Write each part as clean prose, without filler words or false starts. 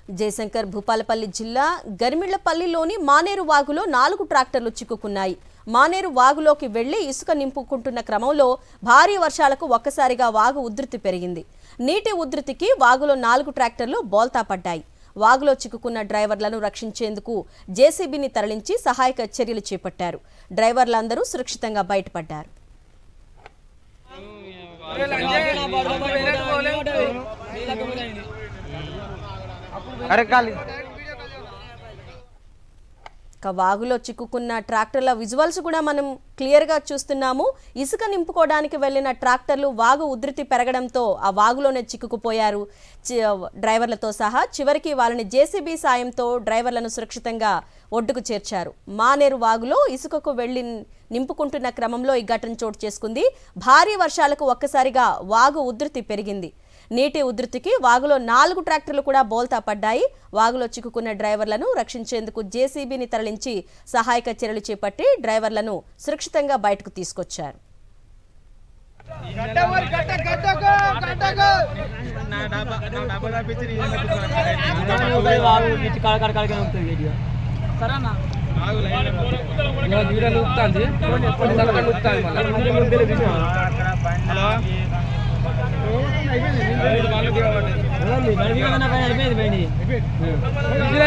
జయశంకర్ భూపాలపల్లి జిల్లా గరిమిళ్లపల్లిలోని మానేరు వాగులో 4 ట్రాక్టర్లు చిక్కుకున్నాయి. మానేరు వాగులోకి వెళ్లి ఇసుక నింపుకుంటున్న క్రమంలో భారీ వర్షాలకు ఒక్కసారిగా వాగు ఉధృతి పెరిగింది. నీటి ఉధృతికి వాగులో 4 ట్రాక్టర్లు బోల్తా పడ్డాయి. వాగులో చిక్కుకున్న డ్రైవర్లను రక్షించేందుకు జేసీబీని తరలించి సహాయక చర్యలు చేపట్టారు. డ్రైవర్లందరూ సురక్షితంగా బయటపడ్డారు. వాగులో చిక్కుకున్న ట్రాక్టర్ల విజువల్స్ కూడా మనం క్లియర్ గా చూస్తున్నాము. ఇసుక నింపుకోవడానికి వెళ్లిన ట్రాక్టర్లు వాగు ఉధృతి పెరగడంతో ఆ వాగులోనే చిక్కుకుపోయారు డ్రైవర్లతో సహా. చివరికి వాళ్ళని జేసీబీ సాయంతో డ్రైవర్లను సురక్షితంగా ఒడ్డుకు చేర్చారు. మానేరు వాగులో ఇసుకకు వెళ్లి నింపుకుంటున్న క్రమంలో ఈ ఘటన చోటు చేసుకుంది. భారీ వర్షాలకు ఒక్కసారిగా వాగు ఉధృతి పెరిగింది. నీటి ఉధృతికి వాగులో 4 ట్రాక్టర్లు కూడా బోల్తా పడ్డాయి. వాగులో చిక్కుకున్న డ్రైవర్లను రక్షించేందుకు జేసీబీని తరలించి సహాయక చర్యలు చేపట్టి డ్రైవర్లను సురక్షితంగా బయటకు తీసుకొచ్చారు.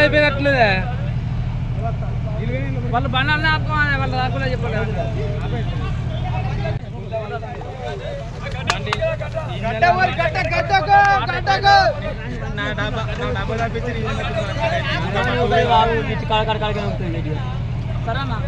అయిపోయినట్లేదే వాళ్ళు బండాలనే ఆపుకోవాలి, వాళ్ళు రాకుండా చెప్పాలి. సరేనా